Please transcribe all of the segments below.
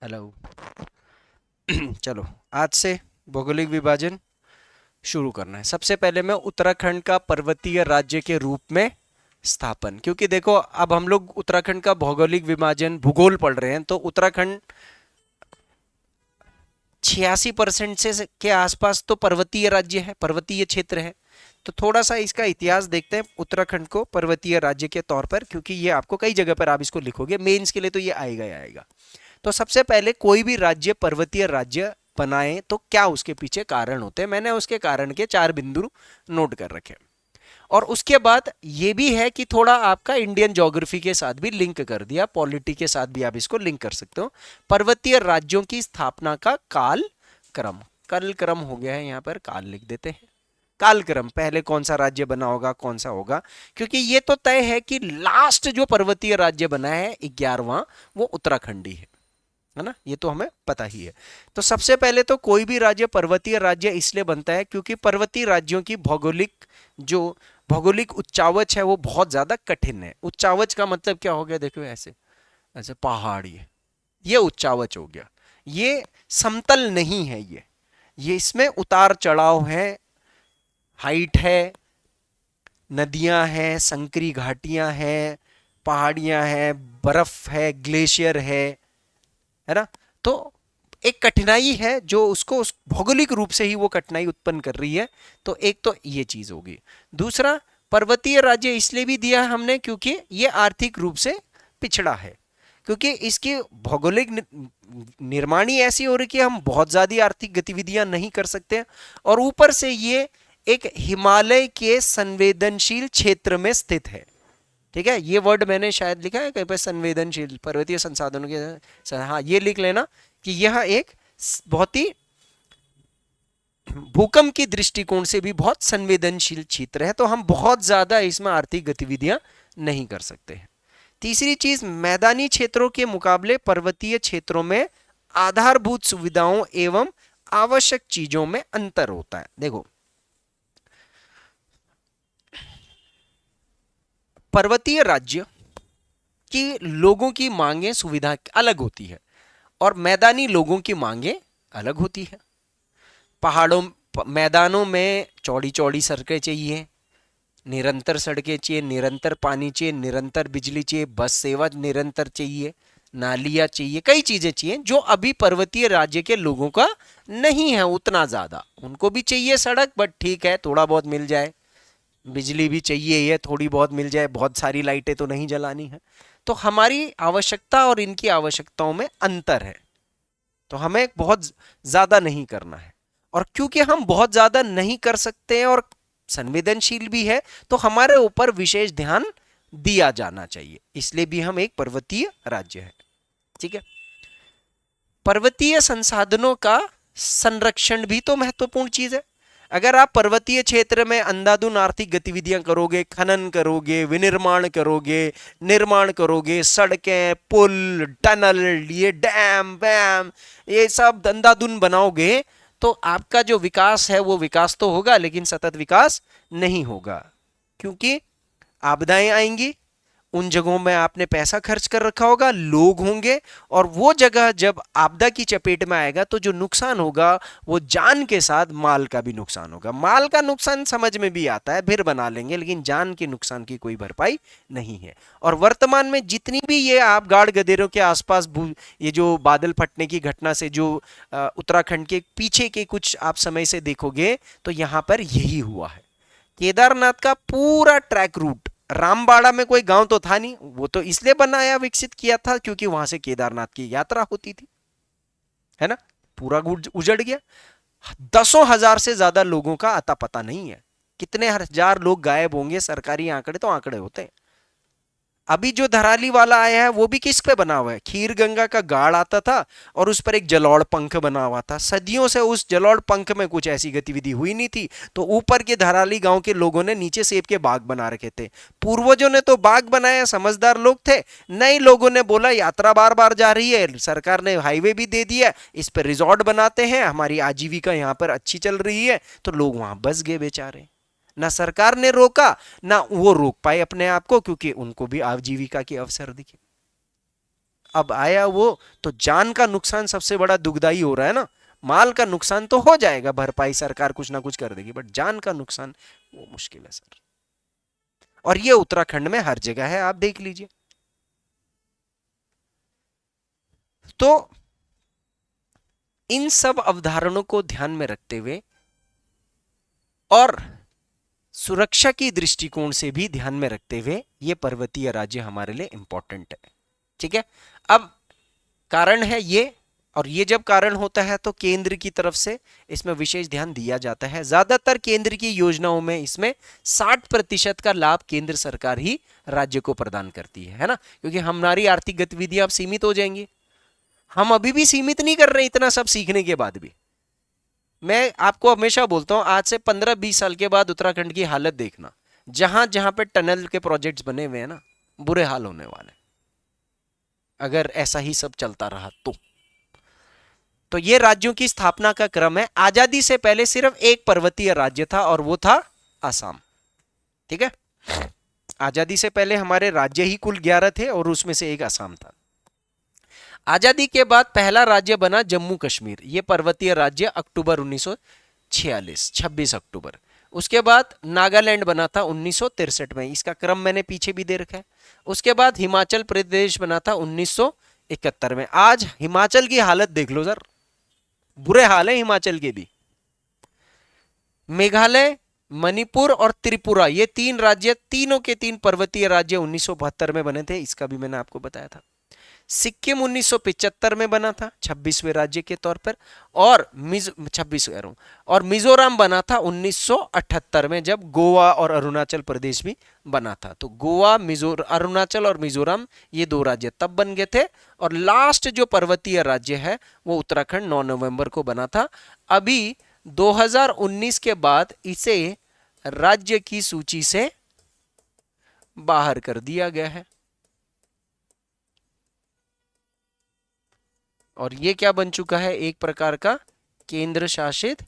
Hello. चलो, आज से भौगोलिक विभाजन शुरू करना है। सबसे पहले मैं उत्तराखंड का पर्वतीय राज्य के रूप में स्थापन, क्योंकि देखो अब हम लोग उत्तराखंड का भौगोलिक विभाजन भूगोल पढ़ रहे हैं, तो उत्तराखंड 86% से के आसपास तो पर्वतीय राज्य है, पर्वतीय क्षेत्र है। तो थोड़ा सा इसका इतिहास देखते हैं उत्तराखंड को पर्वतीय राज्य के तौर पर, क्योंकि ये आपको कई जगह पर आप इसको लिखोगे, मेंस के लिए तो ये आएगा ही आएगा। तो सबसे पहले कोई भी राज्य पर्वतीय राज्य बनाए तो क्या उसके पीछे कारण होते हैं, मैंने उसके कारण के 4 बिंदु नोट कर रखे। और उसके बाद ये भी है कि थोड़ा आपका इंडियन ज्योग्राफी के साथ भी लिंक कर दिया, पॉलिटी के साथ भी आप इसको लिंक कर सकते हो। पर्वतीय राज्यों की स्थापना का काल क्रम, कल क्रम हो गया है, यहाँ पर काल लिख देते हैं। कालक्रम, पहले कौन सा राज्य बना होगा, कौन सा होगा, क्योंकि ये तो तय है कि लास्ट जो पर्वतीय राज्य बना है 11वां, वो उत्तराखंडी है ना, ये तो हमें पता ही है। तो सबसे पहले तो कोई भी राज्य पर्वतीय राज्य इसलिए बनता है क्योंकि पर्वतीय राज्यों की भौगोलिक उच्चावच है वो बहुत ज्यादा कठिन है। उच्चावच का मतलब क्या हो गया, देखो ऐसे ऐसे पहाड़ी, ये उच्चावच हो गया। ये समतल नहीं है, ये इसमें उतार चढ़ाव है, हाइट है, नदियां हैं, संकरी घाटियां हैं, पहाड़ियां हैं, बर्फ है, ग्लेशियर है ना। तो एक कठिनाई है जो उसको उस भौगोलिक रूप से ही वो कठिनाई उत्पन्न कर रही है। तो एक तो ये चीज होगी। दूसरा, पर्वतीय राज्य इसलिए भी दिया है हमने क्योंकि ये आर्थिक रूप से पिछड़ा है, क्योंकि इसकी भौगोलिक निर्माण ही ऐसी हो रही कि हम बहुत ज्यादा आर्थिक गतिविधियां नहीं कर सकते, और ऊपर से ये एक हिमालय के संवेदनशील क्षेत्र में स्थित है। ठीक है, ये वर्ड मैंने शायद लिखा है कहीं पर, संवेदनशील पर्वतीय संसाधनों के, हाँ ये लिख लेना कि यह एक बहुत ही भूकंप की दृष्टिकोण से भी बहुत संवेदनशील क्षेत्र है, तो हम बहुत ज्यादा इसमें आर्थिक गतिविधियां नहीं कर सकते हैं। तीसरी चीज, मैदानी क्षेत्रों के मुकाबले पर्वतीय क्षेत्रों में आधारभूत सुविधाओं एवं आवश्यक चीजों में अंतर होता है। देखो, पर्वतीय राज्य की लोगों की मांगे सुविधा अलग होती है और मैदानी लोगों की मांगे अलग होती है। पहाड़ों मैदानों में चौड़ी चौड़ी सड़कें चाहिए, निरंतर सड़कें चाहिए, निरंतर पानी चाहिए, निरंतर बिजली चाहिए, बस सेवा निरंतर चाहिए, नालियां चाहिए, कई चीजें चाहिए जो अभी पर्वतीय राज्य के लोगों का नहीं है उतना ज्यादा। उनको भी चाहिए सड़क, बट ठीक है थोड़ा बहुत मिल जाए, बिजली भी चाहिए, ये थोड़ी बहुत मिल जाए, बहुत सारी लाइटें तो नहीं जलानी है। तो हमारी आवश्यकता और इनकी आवश्यकताओं में अंतर है, तो हमें बहुत ज्यादा नहीं करना है। और क्योंकि हम बहुत ज्यादा नहीं कर सकते हैं और संवेदनशील भी है, तो हमारे ऊपर विशेष ध्यान दिया जाना चाहिए, इसलिए भी हम एक पर्वतीय राज्य है। ठीक है, पर्वतीय संसाधनों का संरक्षण भी तो महत्वपूर्ण चीज है। अगर आप पर्वतीय क्षेत्र में अंधाधुंध आर्थिक गतिविधियां करोगे, खनन करोगे, विनिर्माण करोगे, निर्माण करोगे, सड़कें, पुल, टनल, ये डैम वैम, ये सब अंधाधुंध बनाओगे, तो आपका जो विकास है वो विकास तो होगा लेकिन सतत विकास नहीं होगा, क्योंकि आपदाएं आएंगी, उन जगहों में आपने पैसा खर्च कर रखा होगा, लोग होंगे, और वो जगह जब आपदा की चपेट में आएगा तो जो नुकसान होगा वो जान के साथ माल का भी नुकसान होगा। माल का नुकसान समझ में भी आता है, फिर बना लेंगे, लेकिन जान के नुकसान की कोई भरपाई नहीं है। और वर्तमान में जितनी भी ये आप गाड़ गदेरों के आसपास ये जो बादल फटने की घटना से जो उत्तराखंड के पीछे के कुछ आप समय से देखोगे तो यहां पर यही हुआ है। केदारनाथ का पूरा ट्रैक रूट, रामबाड़ा में कोई गांव तो था नहीं, वो तो इसलिए बनाया विकसित किया था क्योंकि वहां से केदारनाथ की यात्रा होती थी, है ना। पूरा उजड़ गया, दसों हजार से ज्यादा लोगों का अता पता नहीं है, कितने हजार लोग गायब होंगे, सरकारी आंकड़े तो आंकड़े होते हैं। अभी जो धराली वाला आया है वो भी किस पे बना हुआ है, खीर गंगा का गाड़ आता था और उस पर एक जलोढ़ पंख बना हुआ था। सदियों से उस जलोढ़ पंख में कुछ ऐसी गतिविधि हुई नहीं थी, तो ऊपर के धराली गांव के लोगों ने नीचे सेब के बाग बना रखे थे। पूर्वजों ने तो बाग बनाया, समझदार लोग थे। नए लोगों ने बोला यात्रा बार बार जा रही है, सरकार ने हाईवे भी दे दिया, इस पर रिजॉर्ट बनाते हैं, हमारी आजीविका यहाँ पर अच्छी चल रही है, तो लोग वहां बस गए बेचारे। ना सरकार ने रोका, ना वो रोक पाए अपने आप को, क्योंकि उनको भी आजीविका के अवसर दिखे। अब आया वो, तो जान का नुकसान सबसे बड़ा दुखदाई हो रहा है ना। माल का नुकसान तो हो जाएगा, भरपाई सरकार कुछ ना कुछ कर देगी, बट जान का नुकसान वो मुश्किल है सर। और ये उत्तराखंड में हर जगह है, आप देख लीजिए। तो इन सब अवधारणाओं को ध्यान में रखते हुए और सुरक्षा की दृष्टिकोण से भी ध्यान में रखते हुए ये पर्वतीय राज्य हमारे लिए इंपॉर्टेंट है। ठीक है, अब कारण है ये, और ये जब कारण होता है तो केंद्र की तरफ से इसमें विशेष ध्यान दिया जाता है। ज्यादातर केंद्र की योजनाओं में इसमें 60% का लाभ केंद्र सरकार ही राज्य को प्रदान करती है ना, क्योंकि हमारी आर्थिक गतिविधियां अब सीमित हो जाएंगी। हम अभी भी सीमित नहीं कर रहे इतना सब सीखने के बाद भी। मैं आपको हमेशा बोलता हूं, आज से 15-20 साल के बाद उत्तराखंड की हालत देखना, जहां जहां पे टनल के प्रोजेक्ट्स बने हुए हैं ना, बुरे हाल होने वाले, अगर ऐसा ही सब चलता रहा तो ये राज्यों की स्थापना का क्रम है। आजादी से पहले सिर्फ एक पर्वतीय राज्य था और वो था असम। ठीक है, आजादी से पहले हमारे राज्य ही कुल 11 थे और उसमें से एक असम था। आजादी के बाद पहला राज्य बना जम्मू कश्मीर, ये पर्वतीय राज्य अक्टूबर 1946, 26 अक्टूबर। उसके बाद नागालैंड बना था 1963 में, इसका क्रम मैंने पीछे भी दे रखा है। उसके बाद हिमाचल प्रदेश बना था 1971 में। आज हिमाचल की हालत देख लो सर, बुरे हाल है हिमाचल के भी। मेघालय, मणिपुर और त्रिपुरा, ये 3 राज्य, तीनों के 3 पर्वतीय राज्य 1972 में बने थे, इसका भी मैंने आपको बताया था। सिक्किम 1975 में बना था 26वें राज्य के तौर पर, और 26 कह रहा हूं, और मिजोरम बना था 1978 में, जब गोवा और अरुणाचल प्रदेश भी बना था। तो गोवा, अरुणाचल और मिजोरम ये 2 राज्य तब बन गए थे, और लास्ट जो पर्वतीय राज्य है वो उत्तराखंड 9 नवंबर को बना था। अभी 2019 के बाद इसे राज्य की सूची से बाहर कर दिया गया है, और ये क्या बन चुका है, एक प्रकार का केंद्र शासित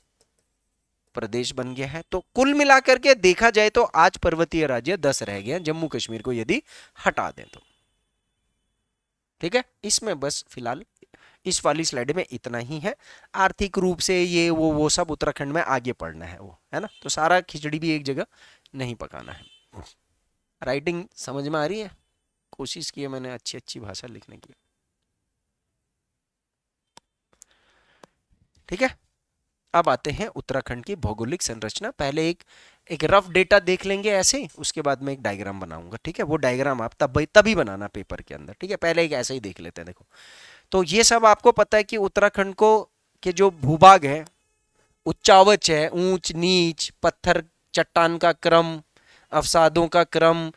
प्रदेश बन गया है। तो कुल मिलाकर के देखा जाए तो आज पर्वतीय राज्य 10 रह गए हैं, जम्मू कश्मीर को यदि हटा दें तो। ठीक है, इसमें बस फिलहाल इस वाली स्लाइड में इतना ही है। आर्थिक रूप से ये वो सब उत्तराखंड में आगे पढ़ना है, वो है ना, तो सारा खिचड़ी भी एक जगह नहीं पकाना है। राइटिंग समझ में आ रही है? कोशिश की है मैंने अच्छी अच्छी भाषा लिखने की। ठीक है, अब आते हैं उत्तराखंड की भौगोलिक संरचना। पहले एक रफ डेटा देख लेंगे ऐसे, उसके बाद मैं एक डायग्राम बनाऊंगा। ठीक है, वो डायग्राम आप तभी बनाना पेपर के अंदर। ठीक है, पहले एक ऐसे ही देख लेते हैं। देखो, तो ये सब आपको पता है कि उत्तराखंड को के जो भूभाग है, उच्चावच है, ऊंच नीच, पत्थर चट्टान का क्रम, अवसादों का क्रम।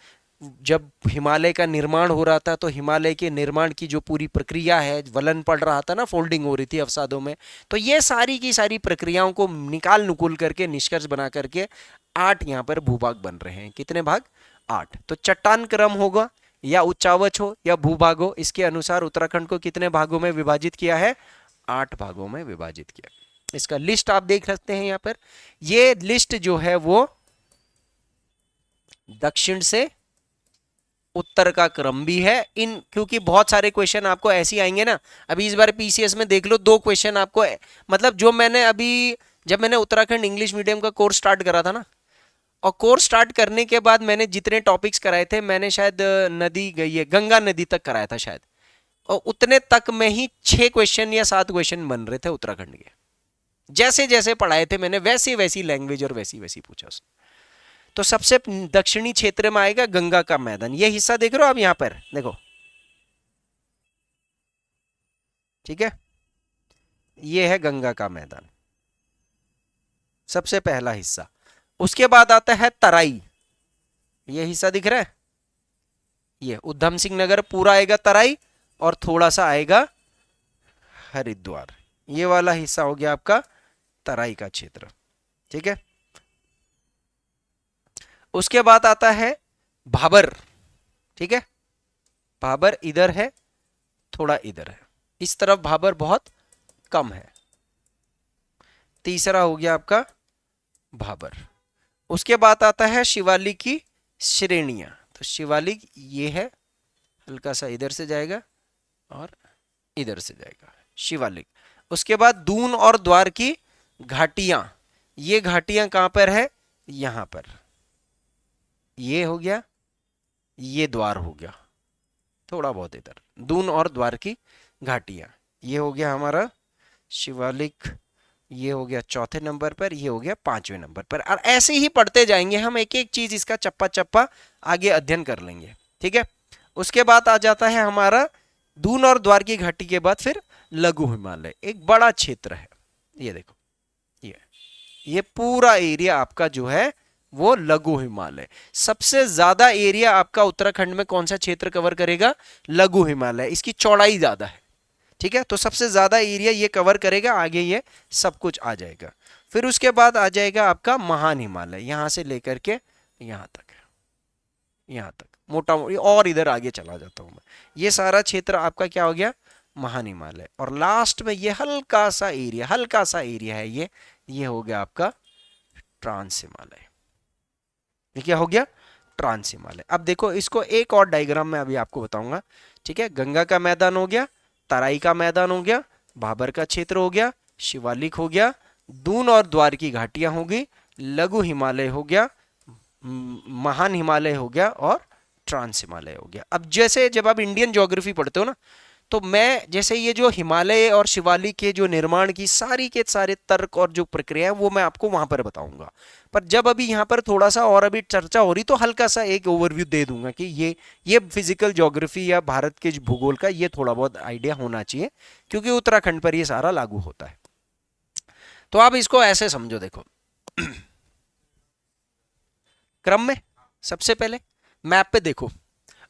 जब हिमालय का निर्माण हो रहा था तो हिमालय के निर्माण की जो पूरी प्रक्रिया है, वलन पड़ रहा था ना, फोल्डिंग हो रही थी अवसादों में, तो ये सारी की सारी प्रक्रियाओं को निकाल नुकुल करके निष्कर्ष बना करके 8 यहाँ पर भूभाग बन रहे हैं। कितने भाग? 8। तो चट्टान क्रम होगा या उच्चावच हो या भूभाग हो, इसके अनुसार उत्तराखंड को कितने भागों में विभाजित किया है? 8 भागों में विभाजित किया। इसका लिस्ट आप देख सकते हैं यहाँ पर। ये लिस्ट जो है वो दक्षिण से उत्तर का क्रम भी है। इन क्योंकि बहुत सारे क्वेश्चन आपको ऐसे आएंगे ना, अभी इस बार पीसीएस में देख लो 2 क्वेश्चन आपको, मतलब जो मैंने अभी, जब मैंने उत्तराखंड इंग्लिश मीडियम का कोर्स स्टार्ट करा था ना, और कोर्स स्टार्ट करने के बाद मैंने जितने टॉपिक्स कराए थे, मैंने शायद नदी गई है, गंगा नदी तक कराया था शायद, और उतने तक में ही 6 क्वेश्चन या 7 क्वेश्चन बन रहे थे उत्तराखंड के। जैसे जैसे पढ़ाए थे मैंने, वैसी वैसी लैंग्वेज और वैसी वैसी पूछा उसने। तो सबसे दक्षिणी क्षेत्र में आएगा गंगा का मैदान, ये हिस्सा देख रहे हो आप यहां पर, देखो, ठीक है, ये है गंगा का मैदान, सबसे पहला हिस्सा। उसके बाद आता है तराई, ये हिस्सा दिख रहा है, ये उधम सिंह नगर पूरा आएगा तराई, और थोड़ा सा आएगा हरिद्वार, ये वाला हिस्सा हो गया आपका तराई का क्षेत्र। ठीक है, उसके बाद आता है भाबर। ठीक है, भाबर इधर है, थोड़ा इधर है, इस तरफ भाबर बहुत कम है। तीसरा हो गया आपका भाबर। उसके बाद आता है शिवालिक की श्रेणियां। तो शिवालिक ये है, हल्का सा इधर से जाएगा और इधर से जाएगा शिवालिक। उसके बाद दून और द्वार की घाटियां, ये घाटियां कहां पर है, यहां पर, ये हो गया, ये द्वार हो गया, थोड़ा बहुत इधर दून और द्वार की घाटियां, ये हो गया हमारा शिवालिक, ये हो गया चौथे नंबर पर, ये हो गया पांचवें नंबर पर। और ऐसे ही पढ़ते जाएंगे हम, एक एक चीज इसका चप्पा चप्पा आगे अध्ययन कर लेंगे, ठीक है। उसके बाद आ जाता है हमारा दून और द्वार की घाटी के बाद फिर लघु हिमालय, एक बड़ा क्षेत्र है, ये देखो, ये पूरा एरिया आपका जो है वो लघु हिमालय। सबसे ज्यादा एरिया आपका उत्तराखंड में कौन सा क्षेत्र कवर करेगा, लघु हिमालय, इसकी चौड़ाई ज्यादा है, ठीक है। तो सबसे ज्यादा एरिया ये कवर करेगा, आगे ये सब कुछ आ जाएगा। फिर उसके बाद आ जाएगा आपका महान हिमालय, यहां से लेकर के यहां तक, यहां तक मोटा मोटी, और इधर आगे चला जाता हूं मैं, ये सारा क्षेत्र आपका क्या हो गया, महान हिमालय। और लास्ट में ये हल्का सा एरिया, हल्का सा एरिया है ये हो गया आपका ट्रांस हिमालय। ये क्या हो गया, ट्रांस हिमालय। अब देखो इसको एक और डायग्राम में अभी आपको बताऊंगा, ठीक है। गंगा का मैदान हो गया, तराई का मैदान हो गया, भाबर का क्षेत्र हो गया, शिवालिक हो गया, दून और द्वार की घाटियां होगी, लघु हिमालय हो गया, महान हिमालय हो गया और ट्रांस हिमालय हो गया। अब जैसे जब आप इंडियन ज्योग्राफी पढ़ते हो ना, तो मैं जैसे ये जो हिमालय और शिवालिक के जो निर्माण की सारी के सारे तर्क और जो प्रक्रिया है वो मैं आपको वहां पर बताऊंगा। पर जब अभी यहाँ पर थोड़ा सा और अभी चर्चा हो रही, तो हल्का सा एक ओवरव्यू दे दूंगा कि ये फिजिकल ज्योग्राफी या भारत के भूगोल का ये थोड़ा बहुत आइडिया होना चाहिए, क्योंकि उत्तराखंड पर ये सारा लागू होता है। तो आप इसको ऐसे समझो, देखो क्रम में सबसे पहले मैप पे देखो,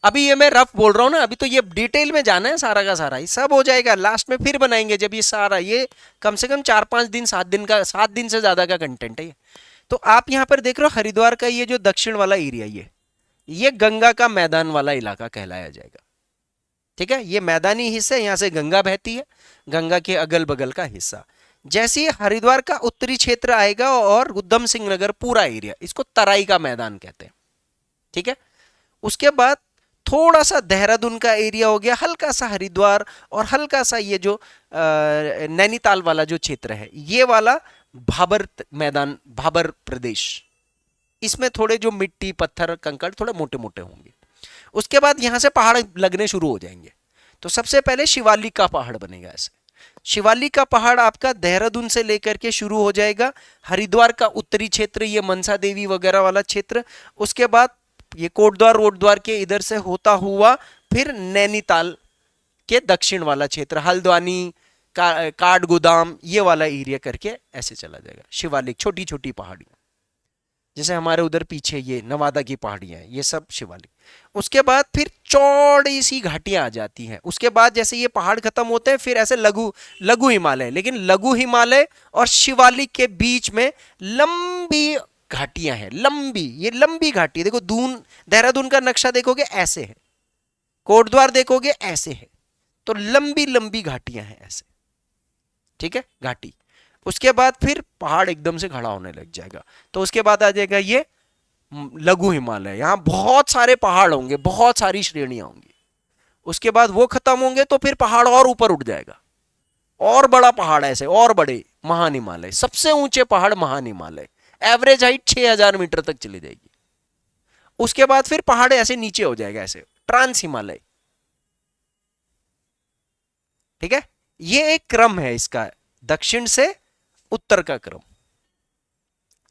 अभी ये मैं रफ बोल रहा हूं ना, अभी तो ये डिटेल में जाना है सारा का सारा, ये सब हो जाएगा लास्ट में, फिर बनाएंगे जब ये सारा, ये कम से कम 4-5 दिन 7 दिन का, 7 दिन से ज्यादा का कंटेंट है ये। तो आप यहां पर देख रहे हो हरिद्वार का ये जो दक्षिण वाला एरिया, ये गंगा का मैदान वाला इलाका कहलाया जाएगा, ठीक है। ये मैदानी हिस्सा, यहां से गंगा बहती है, गंगा के अगल बगल का हिस्सा। जैसे हरिद्वार का उत्तरी क्षेत्र आएगा और उधम सिंह नगर पूरा एरिया, इसको तराई का मैदान कहते हैं, ठीक है। उसके बाद थोड़ा सा देहरादून का एरिया हो गया, हल्का सा हरिद्वार, और हल्का सा ये जो नैनीताल वाला जो क्षेत्र है, ये वाला भाबर मैदान, भाबर प्रदेश, इसमें थोड़े जो मिट्टी पत्थर कंकड़ थोड़े मोटे मोटे होंगे। उसके बाद यहां से पहाड़ लगने शुरू हो जाएंगे। तो सबसे पहले शिवालिक का पहाड़ बनेगा ऐसे, शिवालिक का पहाड़ आपका देहरादून से लेकर के शुरू हो जाएगा, हरिद्वार का उत्तरी क्षेत्र, ये मनसा देवी वगैरह वाला क्षेत्र, उसके बाद ये कोटद्वार वोटद्वार के इधर से होता हुआ फिर नैनीताल के दक्षिण वाला क्षेत्र, हल्द्वानी काठगोदाम, ये वाला एरिया करके ऐसे चला जाएगा शिवालिक, छोटी छोटी पहाड़ियां, जैसे हमारे उधर पीछे ये नवादा की पहाड़ियां हैं, ये सब शिवालिक। उसके बाद फिर चौड़ी सी घाटियां आ जाती हैं। उसके बाद जैसे ये पहाड़ खत्म होते हैं, फिर ऐसे लघु लघु हिमालय, लेकिन लघु हिमालय और शिवालिक के बीच में लंबी घाटियां हैं, लंबी, ये लंबी घाटी, देखो दून देहरादून का नक्शा देखोगे ऐसे है, कोटद्वार देखोगे ऐसे है, तो लंबी लंबी घाटियां हैं ऐसे, ठीक है, घाटी। उसके बाद फिर पहाड़ एकदम से खड़ा होने लग जाएगा, तो उसके बाद आ जाएगा ये लघु हिमालय, यहां बहुत सारे पहाड़ होंगे, बहुत सारी श्रेणियां होंगी। उसके बाद वो खत्म होंगे तो फिर पहाड़ और ऊपर उठ जाएगा, और बड़ा पहाड़ ऐसे और बड़े, महान हिमालय, सबसे ऊंचे पहाड़ महान हिमालय, एवरेज हाइट 6000 मीटर तक चली जाएगी। उसके बाद फिर पहाड़ ऐसे नीचे हो जाएगा ऐसे, ट्रांस हिमालय, ठीक है। ये एक क्रम है इसका, दक्षिण से उत्तर का क्रम।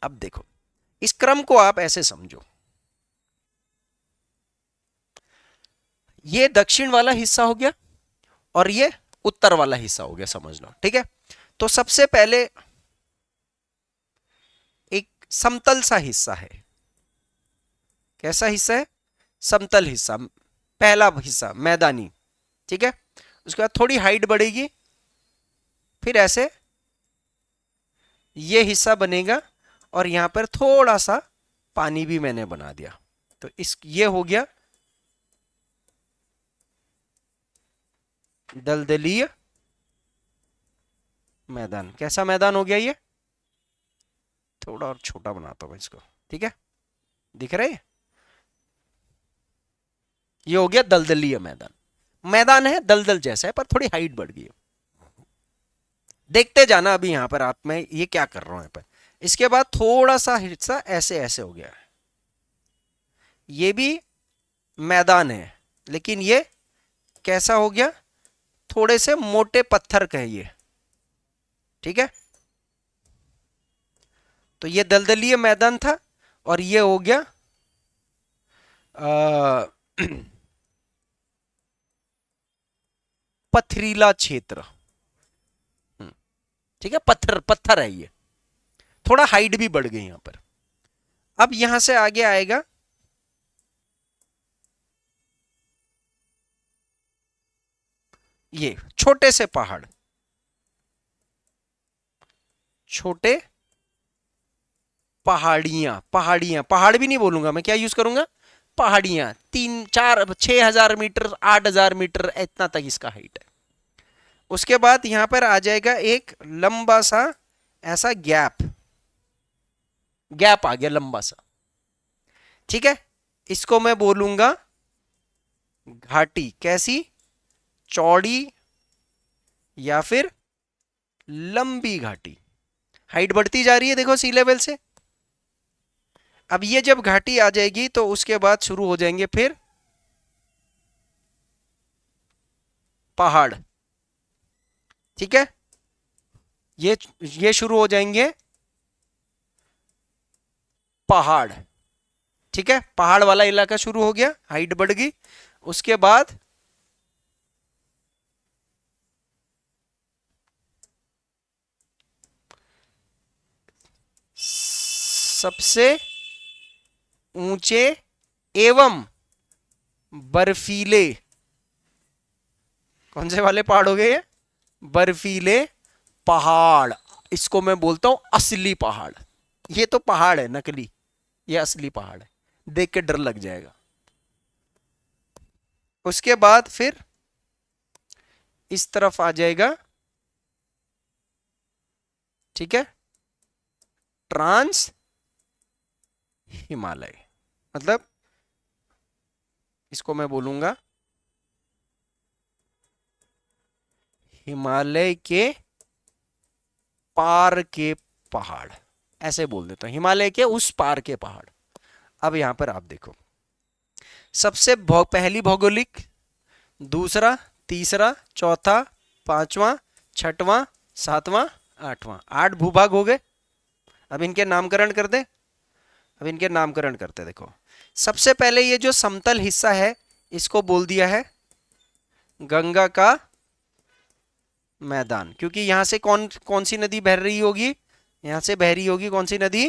अब देखो इस क्रम को आप ऐसे समझो, ये दक्षिण वाला हिस्सा हो गया और ये उत्तर वाला हिस्सा हो गया, समझ लो, ठीक है। तो सबसे पहले एक समतल सा हिस्सा है, कैसा हिस्सा है, समतल हिस्सा, पहला हिस्सा मैदानी, ठीक है। उसके बाद थोड़ी हाइट बढ़ेगी, फिर ऐसे ये हिस्सा बनेगा, और यहां पर थोड़ा सा पानी भी मैंने बना दिया, तो इस ये हो गया दलदलीय मैदान। कैसा मैदान हो गया ये, थोड़ा और छोटा बनाता हूं इसको, ठीक है, दिख रहा है, ये हो गया दलदलीय मैदान। मैदान है, दलदल जैसा है, पर थोड़ी हाइट बढ़ गई है। देखते जाना अभी यहां पर आप, मैं ये क्या कर रहा हूं यहाँ पर। इसके बाद थोड़ा सा हिस्सा ऐसे ऐसे हो गया है, ये भी मैदान है, लेकिन ये कैसा हो गया, थोड़े से मोटे पत्थर कहिए, ठीक है। तो ये दलदलीय मैदान था, और ये हो गया आ, पथरीला क्षेत्र। ठीक है, पत्थर पत्थर है ये, थोड़ा हाइट भी बढ़ गई यहां पर। अब यहां से आगे आएगा ये छोटे से पहाड़, छोटे पहाड़ियां, पहाड़ियां, पहाड़ भी नहीं बोलूंगा मैं, क्या यूज करूंगा, पहाड़ियां। 3 4 6 हजार मीटर, 8 हजार मीटर, इतना तक इसका हाइट है। उसके बाद यहां पर आ जाएगा एक लंबा सा ऐसा गैप, गैप आ गया लंबा सा, ठीक है। इसको मैं बोलूंगा घाटी। कैसी, चौड़ी या फिर लंबी घाटी। हाइट बढ़ती जा रही है देखो सी लेवल से। अब ये जब घाटी आ जाएगी तो उसके बाद शुरू हो जाएंगे फिर पहाड़, ठीक है। ये शुरू हो जाएंगे पहाड़, ठीक है। पहाड़ वाला इलाका शुरू हो गया, हाइट बढ़ गई। उसके बाद सबसे ऊंचे एवं बर्फीले, कौन से वाले पहाड़ हो गए, बर्फीले पहाड़। इसको मैं बोलता हूं असली पहाड़। ये तो पहाड़ है नकली, ये असली पहाड़ है, देख के डर लग जाएगा। उसके बाद फिर इस तरफ आ जाएगा, ठीक है, ट्रांस हिमालय। मतलब इसको मैं बोलूंगा हिमालय के पार के पहाड़, ऐसे बोल देता हूं, हिमालय के उस पार के पहाड़। अब यहां पर आप देखो, सबसे पहली भौगोलिक, दूसरा, तीसरा, चौथा, पांचवा, छठवां, सातवां, आठवां, 8 भूभाग हो गए। अब इनके नामकरण कर दे, अब इनके नामकरण करते। देखो सबसे पहले ये जो समतल हिस्सा है इसको बोल दिया है गंगा का मैदान, क्योंकि यहां से कौन कौन सी नदी बह रही होगी, यहां से बह रही होगी कौन सी नदी,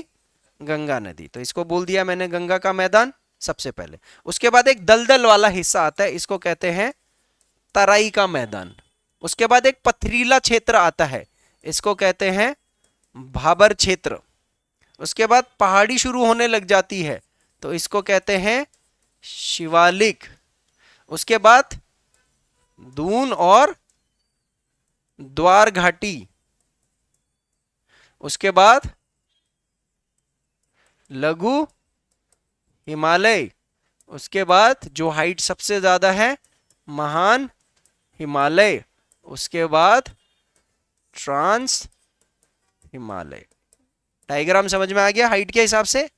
गंगा नदी। तो इसको बोल दिया मैंने गंगा का मैदान सबसे पहले। उसके बाद एक दलदल वाला हिस्सा आता है, इसको कहते हैं तराई का मैदान। उसके बाद एक पथरीला क्षेत्र आता है, इसको कहते हैं भाबर क्षेत्र। उसके बाद पहाड़ी शुरू होने लग जाती है तो इसको कहते हैं शिवालिक। उसके बाद दून और द्वार घाटी। उसके बाद लघु हिमालय। उसके बाद जो हाइट सबसे ज्यादा है महान हिमालय। उसके बाद ट्रांस हिमालय। डायग्राम समझ में आ गया हाइट के हिसाब से,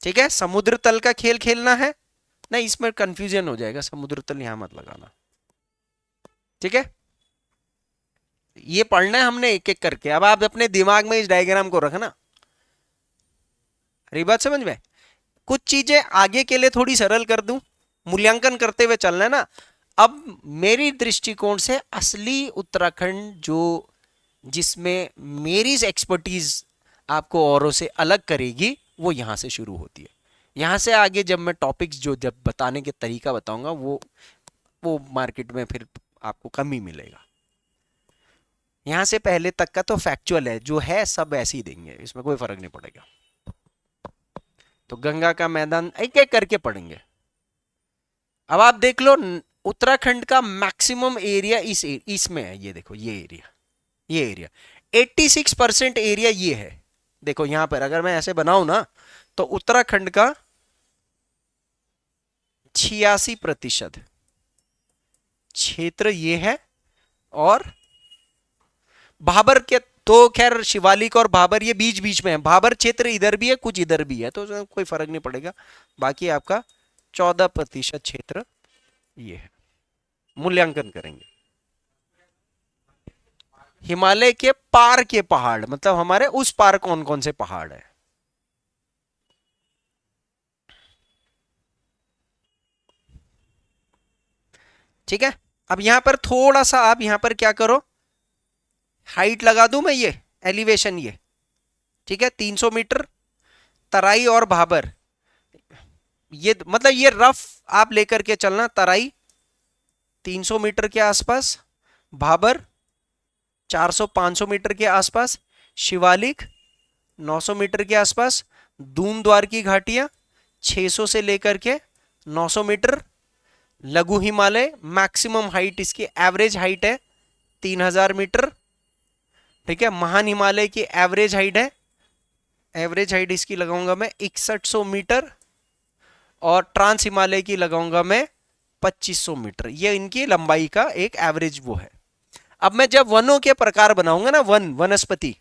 ठीक है। समुद्र तल का खेल खेलना है, नहीं इसमें कंफ्यूजन हो जाएगा, समुद्र तल यहां मत लगाना, ठीक है। ये पढ़ना है हमने एक एक करके। अब आप अपने दिमाग में इस डायग्राम को रखना, अरे बात समझ में। कुछ चीजें आगे के लिए थोड़ी सरल कर दूं, मूल्यांकन करते हुए चलना है ना। अब मेरी दृष्टिकोण से असली उत्तराखंड जो, जिसमें मेरी एक्सपर्टीज आपको औरों से अलग करेगी, वो यहां से शुरू होती है। यहां से आगे जब मैं टॉपिक्स जो जब बताने के तरीका बताऊंगा वो मार्केट में फिर आपको कम ही मिलेगा। यहां से पहले तक का तो फैक्चुअल है, जो है सब ऐसे ही देंगे, इसमें कोई फर्क नहीं पड़ेगा। तो गंगा का मैदान एक एक करके पढ़ेंगे। अब आप देख लो उत्तराखंड का मैक्सिमम एरिया इसमें है, ये देखो ये एरिया 86% एरिया ये है। देखो यहां पर अगर मैं ऐसे बनाऊं ना तो उत्तराखंड का 86% क्षेत्र ये है, और भाबर के तो खैर शिवालिक और भाबर ये बीच बीच में है, भाबर क्षेत्र इधर भी है कुछ इधर भी है, तो कोई फर्क नहीं पड़ेगा। बाकी आपका 14% क्षेत्र ये है। मूल्यांकन करेंगे हिमालय के पार के पहाड़, मतलब हमारे उस पार कौन कौन से पहाड़ है। ठीक है, अब यहां पर थोड़ा सा आप यहां पर क्या करो, हाइट लगा दूं मैं, ये एलिवेशन ये, ठीक है, 300 मीटर तराई और भाबर, ये मतलब ये रफ आप लेकर के चलना। तराई 300 मीटर के आसपास, भाबर 400-500 मीटर के आसपास, शिवालिक 900 मीटर के आसपास, दून द्वार की घाटियां 600 से लेकर के 900 मीटर, लघु हिमालय मैक्सिमम हाइट इसकी एवरेज हाइट है 3000 मीटर, ठीक है। महान हिमालय की एवरेज हाइट है, एवरेज हाइट इसकी लगाऊंगा मैं 6100 मीटर, और ट्रांस हिमालय की लगाऊंगा मैं 2500 मीटर। ये इनकी लंबाई का एक एवरेज वो है। अब मैं जब वनों के प्रकार बनाऊंगा ना, वनस्पति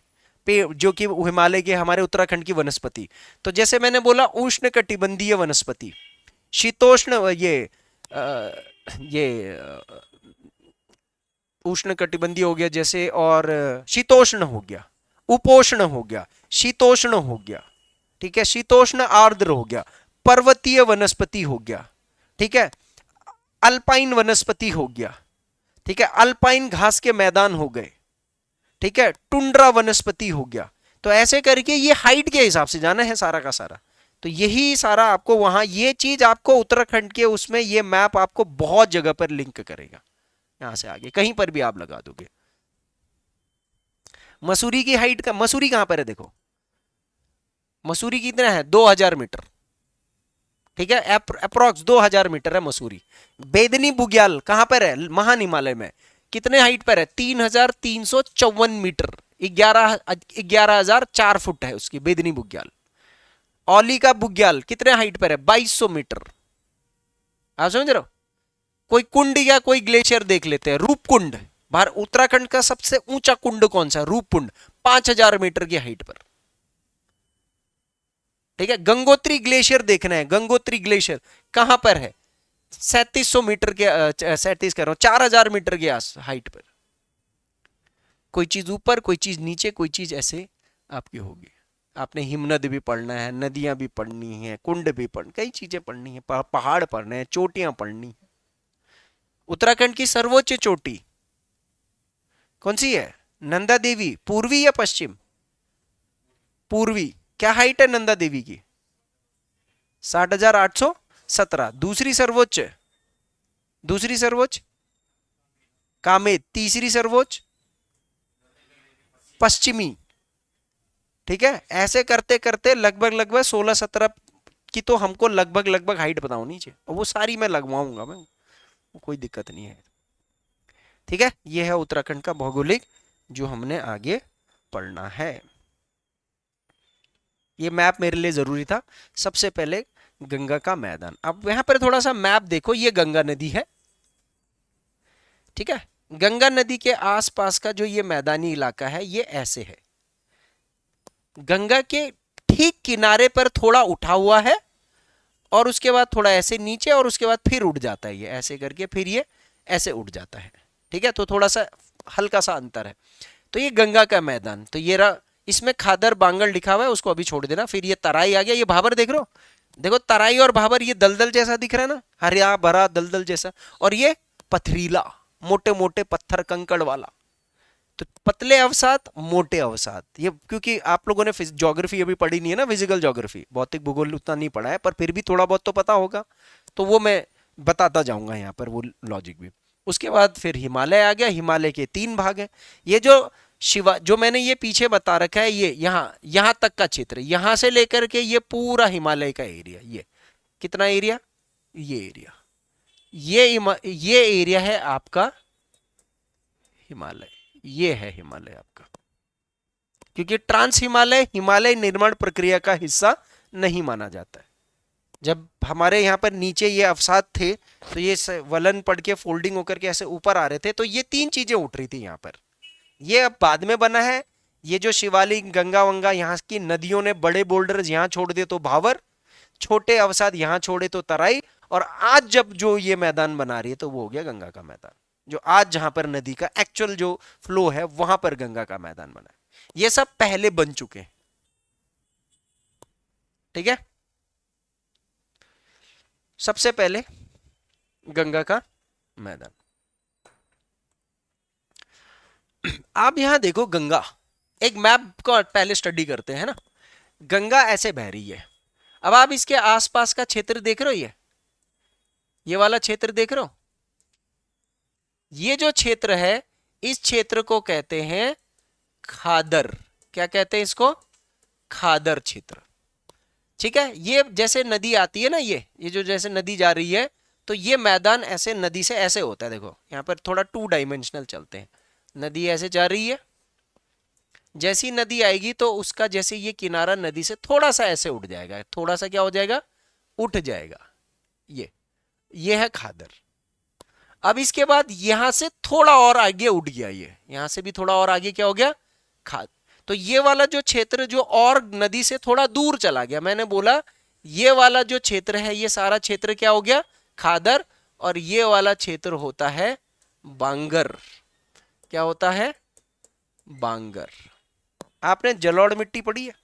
पे, जो कि हिमालय के हमारे उत्तराखंड की वनस्पति, तो जैसे मैंने बोला उष्ण कटिबंधीय वनस्पति, शीतोष्ण, ये उष्ण कटिबंधीय हो गया जैसे, और शीतोष्ण हो गया, उपोष्ण हो गया, शीतोष्ण हो गया, ठीक है, शीतोष्ण आर्द्र हो गया, पर्वतीय वनस्पति हो गया, ठीक है, अल्पाइन वनस्पति हो गया, ठीक है, अल्पाइन घास के मैदान हो गए, ठीक है, टुंड्रा वनस्पति हो गया। तो ऐसे करके ये हाइट के हिसाब से जाना है सारा का सारा। तो यही सारा आपको वहां, ये चीज आपको उत्तराखंड के उसमें ये मैप आपको बहुत जगह पर लिंक करेगा, यहां से आगे कहीं पर भी आप लगा दोगे। मसूरी की हाइट का, मसूरी कहां पर है देखो, मसूरी कितना है 2000 मीटर, ठीक है, अप्रोक्स 2000 मीटर है मसूरी। बेदनी बुग्याल कहां पर है, महान हिमालय में, कितने हाइट पर है 3354 मीटर, 11,004 फुट है उसकी बेदनी बुग्याल। औली का बुग्याल कितने हाइट पर है 2200 मीटर। आप समझ रहे हो। कोई कुंड या कोई ग्लेशियर देख लेते हैं, रूप कुंड, बाहर उत्तराखंड का सबसे ऊंचा कुंड कौन सा, रूप कुंड, 5000 मीटर की हाइट पर, ठीक है। गंगोत्री ग्लेशियर देखना है, गंगोत्री ग्लेशियर कहां पर है 3700 मीटर के, 37 कह रहा हूं 4000 मीटर के हाइट पर। कोई चीज ऊपर, कोई चीज नीचे, कोई चीज ऐसे आपकी होगी। आपने हिमनद भी पढ़ना है, नदियां भी पढ़नी है, कुंड भी पढ़, कई चीजें पढ़नी है, पहाड़ पढ़ने हैं, चोटियां पढ़नी है। उत्तराखंड की सर्वोच्च चोटी कौन सी है, नंदा देवी, पूर्वी या पश्चिम, पूर्वी। क्या हाइट है नंदा देवी की 60,817। दूसरी सर्वोच्च, दूसरी सर्वोच्च कामेत, तीसरी सर्वोच्च पश्चिमी, ठीक है। ऐसे करते करते लगभग लगभग 16-17 की तो हमको लगभग लगभग हाइट बतानी चाहिए, और वो सारी मैं लगवाऊंगा मैं, कोई दिक्कत नहीं है, ठीक है। ये है उत्तराखंड का भौगोलिक जो हमने आगे पढ़ना है। ये मैप मेरे लिए जरूरी था। सबसे पहले गंगा का मैदान। अब यहां पर थोड़ा सा मैप देखो, ये गंगा नदी है, ठीक है। गंगा नदी के आसपास का जो ये मैदानी इलाका है ये ऐसे है, गंगा के ठीक किनारे पर थोड़ा उठा हुआ है, और उसके बाद थोड़ा ऐसे नीचे, और उसके बाद फिर उठ जाता है, ये ऐसे करके फिर ये ऐसे उठ जाता है, ठीक है। तो थोड़ा सा हल्का सा अंतर है। तो ये गंगा का मैदान, तो ये रहा, इसमें खादर बांगल लिखा हुआ है, उसको अभी छोड़ देना। फिर ये तराई आ गया, ये भाबर देख रहे हो, देखो तराई और भाबर ये दलदल जैसा दिख रहा है ना, हरिया भरा दलदल जैसा, और ये पथरीला, मोटे मोटे पत्थर कंकड़ वाला। तो पतले अवसाद, मोटे अवसाद, ये क्योंकि आप लोगों ने ज्योग्राफी अभी पढ़ी नहीं है ना, फिजिकल ज्योग्राफी, भौतिक भूगोल उतना नहीं पढ़ा है, पर फिर भी थोड़ा बहुत तो पता होगा, तो वो मैं बताता जाऊंगा यहाँ पर, वो लॉजिक भी। उसके बाद फिर हिमालय आ गया, हिमालय के 3 भाग हैं। ये जो शिवा, जो मैंने ये पीछे बता रखा है, ये यहाँ तक का क्षेत्र, यहां से लेकर के ये पूरा हिमालय का एरिया, ये कितना एरिया, ये एरिया, ये एरिया है आपका हिमालय, ये है हिमालय आपका। क्योंकि ट्रांस हिमालय हिमालय निर्माण प्रक्रिया का हिस्सा नहीं माना जाता है, जब हमारे यहाँ पर नीचे ये अवसाद थे तो ये वलन पड़ के फोल्डिंग होकर के ऐसे ऊपर आ रहे थे, तो ये तीन चीजें उठ रही थी यहाँ पर। ये अब बाद में बना है। ये जो शिवालिक गंगा वंगा यहाँ की नदियों ने बड़े बोल्डर्स यहाँ छोड़ दिए तो भावर, छोटे अवसाद यहाँ छोड़े तो तराई, और आज जब जो ये मैदान बना रही है तो वो हो गया गंगा का मैदान। जो आज जहां पर नदी का एक्चुअल जो फ्लो है वहां पर गंगा का मैदान बना है। ये सब पहले बन चुके हैं, ठीक है। सबसे पहले गंगा का मैदान। आप यहां देखो गंगा, एक मैप को पहले स्टडी करते हैं ना। गंगा ऐसे बह रही है। अब आप इसके आसपास का क्षेत्र देख रहे हो, ये वाला क्षेत्र देख रहे हो। ये जो क्षेत्र है इस क्षेत्र को कहते हैं खादर। क्या कहते हैं इसको? खादर क्षेत्र, ठीक है। ये जैसे नदी आती है ना, ये जो जैसे नदी जा रही है तो ये मैदान ऐसे नदी से ऐसे होता है। देखो यहां पर थोड़ा 2 डायमेंशनल चलते हैं। नदी ऐसे जा रही है, जैसी नदी आएगी तो उसका जैसे ये किनारा नदी से थोड़ा सा ऐसे उठ जाएगा, थोड़ा सा क्या हो जाएगा, उठ जाएगा। ये है खादर। अब इसके बाद यहां से थोड़ा और आगे उठ गया, ये यहां से भी थोड़ा और आगे क्या हो गया, खाद। तो ये वाला जो क्षेत्र जो और नदी से थोड़ा दूर चला गया, मैंने बोला ये वाला जो क्षेत्र है ये सारा क्षेत्र क्या हो गया, खादर। और ये वाला क्षेत्र होता है बांगर। क्या होता है, बांगर। आपने जलोढ़ मिट्टी पढ़ी है?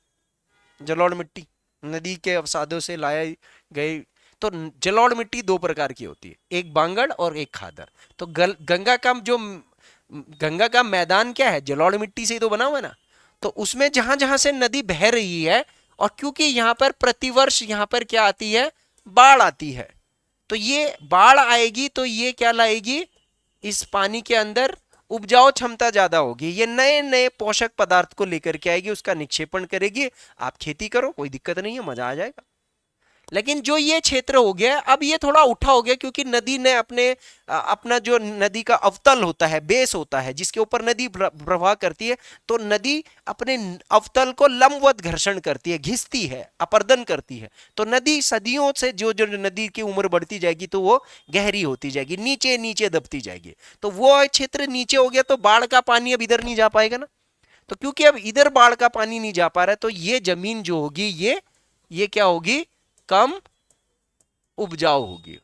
जलोढ़ मिट्टी नदी के अवसादों से लाए गए। तो जलोढ़ मिट्टी 2 प्रकार की होती है, एक बांगड़ और एक खादर। तो गंगा का मैदान क्या है, जलोढ़ मिट्टी से ही तो बना हुआ है ना। तो उसमें जहां जहां से नदी बह रही है, और क्योंकि यहां पर प्रतिवर्ष यहां पर क्या आती है, बाढ़ आती है, तो ये बाढ़ आएगी तो ये क्या लाएगी, इस पानी के अंदर उपजाऊ क्षमता ज्यादा होगी। ये नए नए पोषक पदार्थ को लेकर के आएगी, उसका निक्षेपण करेगी। आप खेती करो, कोई दिक्कत नहीं है, मजा आ जाएगा। लेकिन जो ये क्षेत्र हो गया, अब ये थोड़ा उठा हो गया क्योंकि नदी ने अपना जो नदी का अवतल होता है, बेस होता है जिसके ऊपर नदी प्रवाह करती है, तो नदी अपने अवतल को लंबवत घर्षण करती है, घिसती है, अपर्दन करती है। तो नदी सदियों से जो जो नदी की उम्र बढ़ती जाएगी तो वो गहरी होती जाएगी, नीचे नीचे दबती जाएगी। तो वो क्षेत्र नीचे हो गया तो बाढ़ का पानी अब इधर नहीं जा पाएगा ना। तो क्योंकि अब इधर बाढ़ का पानी नहीं जा पा रहा है तो ये जमीन जो होगी ये क्या होगी, कम उपजाऊ होगी,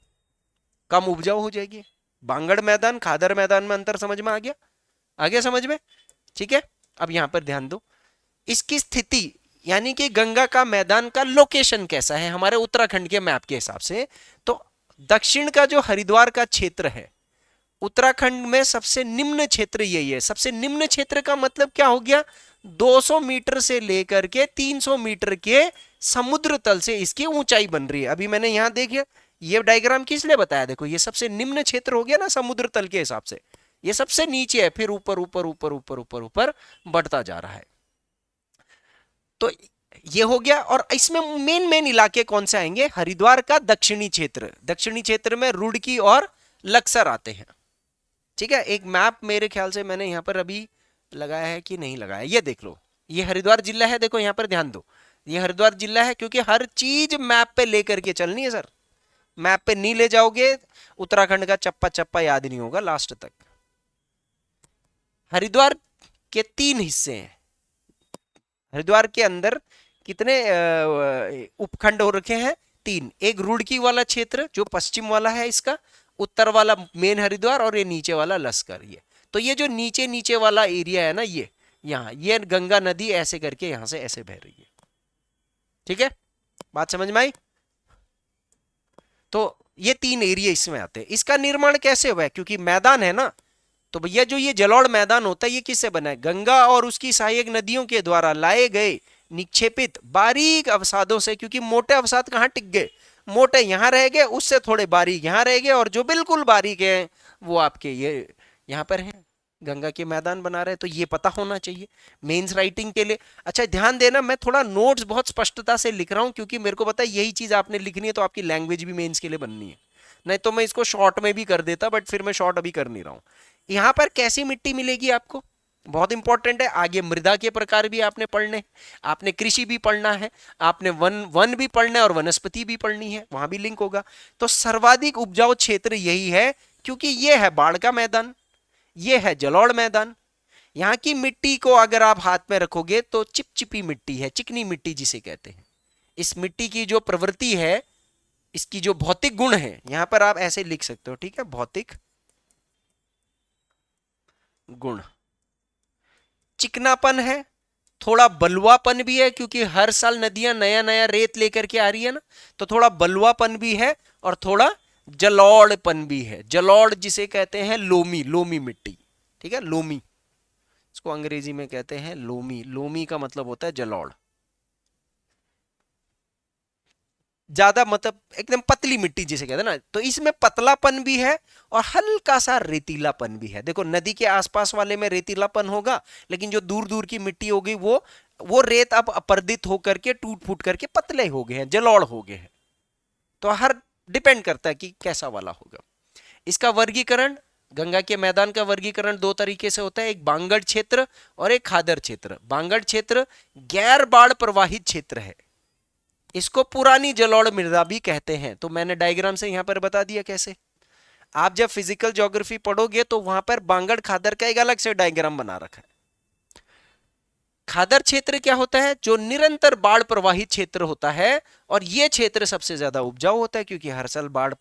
कम उपजाऊ हो जाएगी। बांगड़ मैदान खादर मैदान में अंतर समझ में आ गया? आ गया समझ में? ठीक है। अब यहां पर ध्यान दो, इसकी स्थिति यानी कि गंगा का मैदान का लोकेशन कैसा है हमारे उत्तराखंड के मैप के हिसाब से। तो दक्षिण का जो हरिद्वार का क्षेत्र है, उत्तराखंड में सबसे निम्न क्षेत्र यही है। सबसे निम्न क्षेत्र का मतलब क्या हो गया, 200 मीटर से लेकर के 300 मीटर के समुद्र तल से इसकी ऊंचाई बन रही है। अभी मैंने यहां देखिए ये डायग्राम किस लिए बताया, देखो ये सबसे निम्न क्षेत्र हो गया ना समुद्र तल के हिसाब से, ये सबसे नीचे है, फिर ऊपर ऊपर ऊपर ऊपर ऊपर ऊपर बढ़ता जा रहा है। तो ये हो गया। और इसमें मेन मेन इलाके कौन से आएंगे, हरिद्वार का दक्षिणी क्षेत्र, दक्षिणी क्षेत्र में रुड़की और लक्सर आते हैं। ठीक है। एक मैप मेरे ख्याल से मैंने यहां पर अभी लगाया है कि नहीं लगाया, ये देख लो, ये हरिद्वार जिला है। देखो यहां पर ध्यान दो, ये हरिद्वार जिला है, क्योंकि हर चीज मैप पे लेकर के चलनी है सर। मैप पे नहीं ले जाओगे उत्तराखंड का चप्पा चप्पा याद नहीं होगा लास्ट तक। हरिद्वार के 3 हिस्से हैं। हरिद्वार के अंदर कितने उपखंड हो रखे हैं, 3। एक रुड़की वाला क्षेत्र जो पश्चिम वाला है, इसका उत्तर वाला मेन हरिद्वार, और ये नीचे वाला लश्कर। ये तो ये जो नीचे नीचे वाला एरिया है ना, ये यहाँ ये गंगा नदी ऐसे करके यहां से ऐसे बह रही है। ठीक है, बात समझ में आई? तो ये 3 एरिया इसमें आते हैं। इसका निर्माण कैसे हुआ है, क्योंकि मैदान है ना, तो भैया जो ये जलोढ़ मैदान होता है ये किससे बना है, गंगा और उसकी सहायक नदियों के द्वारा लाए गए निक्षेपित बारीक अवसादों से। क्योंकि मोटे अवसाद कहाँ टिक गए, मोटे यहां रह गए, उससे थोड़े बारीक यहां रह गए, और जो बिल्कुल बारीक है वो आपके ये यहां पर है, गंगा के मैदान बना रहे। तो ये पता होना चाहिए मेंस राइटिंग के लिए। अच्छा ध्यान देना, मैं थोड़ा नोट्स बहुत स्पष्टता से लिख रहा हूं, क्योंकि मेरे को पता है यही चीज आपने लिखनी है तो आपकी लैंग्वेज भी मेंस के लिए बननी है। नहीं तो मैं इसको शॉर्ट में भी कर देता, बट फिर मैं शॉर्ट अभी कर नहीं रहा हूं। यहां पर कैसी मिट्टी मिलेगी आपको, बहुत इंपॉर्टेंट है। आगे मृदा के प्रकार भी आपने पढ़ने, आपने कृषि भी पढ़ना है, आपने वन वन भी पढ़ना है और वनस्पति भी पढ़नी है, वहां भी लिंक होगा। तो सर्वाधिक उपजाऊ क्षेत्र यही है, क्योंकि ये है बाढ़ का मैदान, ये है जलोढ़ मैदान। यहाँ की मिट्टी को अगर आप हाथ में रखोगे तो चिपचिपी मिट्टी है, चिकनी मिट्टी जिसे कहते हैं। इस मिट्टी की जो प्रवृत्ति है, इसकी जो भौतिक गुण है, यहां पर आप ऐसे लिख सकते हो, ठीक है, भौतिक गुण। चिकनापन है, थोड़ा बलुआपन भी है, क्योंकि हर साल नदियां नया नया रेत लेकर के आ रही है ना, तो थोड़ा बलुआपन भी है और थोड़ा जलोढ़पन भी है। जलोढ़ जिसे कहते हैं लोमी, लोमी मिट्टी, ठीक है, लोमी, इसको अंग्रेजी में कहते हैं लोमी। लोमी का मतलब होता है जलोढ़। ज्यादा मतलब एकदम पतली मिट्टी जिसे कहते हैं ना, तो इसमें पतलापन भी है और हल्का सा रेतीलापन भी है। देखो नदी के आसपास वाले में रेतीलापन होगा, लेकिन जो दूर दूर की मिट्टी होगी वो रेत अब अपर्दित होकर के टूट फूट करके पतले हो गए हैं, जलोढ़ हो गए हैं। तो हर डिपेंड करता है कि कैसा वाला होगा। इसका वर्गीकरण, गंगा के मैदान का वर्गीकरण दो तरीके से होता है, एक बांगड़ क्षेत्र और एक खादर क्षेत्र। बांगड़ क्षेत्र गैर बाढ़ प्रवाहित क्षेत्र है, इसको पुरानी जलोढ़ मृदा भी कहते हैं। तो मैंने डायग्राम से यहां पर बता दिया कैसे। आप जब फिजिकल ज्योग्राफी पढ़ोगे तो वहां पर बांगड़ खादर का एक अलग से डायग्राम बना रखा है। खादर क्षेत्र क्या होता है? जो निरंतर बाढ़ प्रवाहित क्षेत्र होता है, और यह क्षेत्र सबसे ज्यादा उपजाऊ होता है, क्योंकि हर साल बाढ़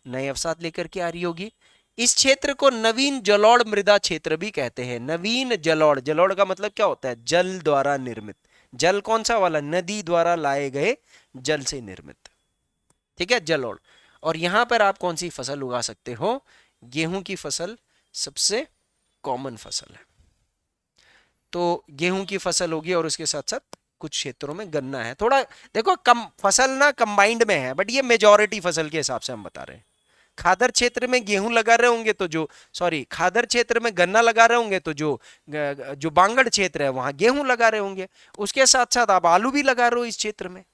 नए अवसाद लेकर के आ रही होगी। इस क्षेत्र को नवीन जलोढ़ मृदा क्षेत्र भी कहते हैं। नवीन जलोढ़, जलोढ़ का मतलब क्या होता है? जल द्वारा निर्मित। जल कौन सा वाला? नदी द्वारा लाए गए जल से निर्मित, ठीक है, जलोढ़। और यहां पर आप कौन सी फसल उगा सकते हो? गेहूं की फसल सबसे कॉमन फसल है। तो गेहूं की फसल होगी और उसके साथ साथ कुछ क्षेत्रों में गन्ना है। थोड़ा देखो कम फसल ना कंबाइंड में है, बट ये मेजॉरिटी फसल के हिसाब से हम बता रहे हैं। खादर क्षेत्र में गेहूं लगा रहे होंगे तो जो, सॉरी, खादर क्षेत्र में गन्ना लगा रहे होंगे तो जो बांगड़ क्षेत्र है वहां गेहूं लगा रहे होंगे। उसके साथ साथ आप आलू भी लगा रहे हो इस क्षेत्र में।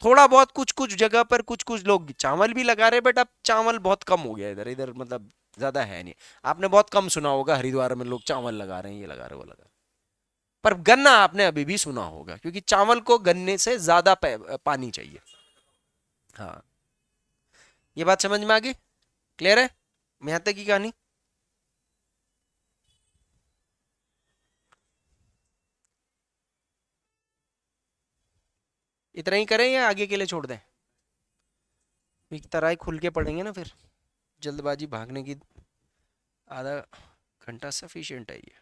थोड़ा बहुत कुछ कुछ जगह पर कुछ कुछ लोग चावल भी लगा रहे हैं, बट अब चावल बहुत कम हो गया इधर, इधर मतलब ज्यादा है नहीं। आपने बहुत कम सुना होगा हरिद्वार में लोग चावल लगा रहे हैं, ये लगा रहे हैं, वो लगा रहे हैं। पर गन्ना आपने अभी भी सुना होगा, क्योंकि चावल को गन्ने से ज्यादा पानी चाहिए। हाँ, ये बात समझ में आ गई? क्लियर है यहां तक की कहानी? इतना ही करें या आगे के लिए छोड़ दें? एक तरह ही खुल के पढ़ेंगे ना फिर, जल्दबाजी भागने की आधा घंटा सफिशिएंट है ये।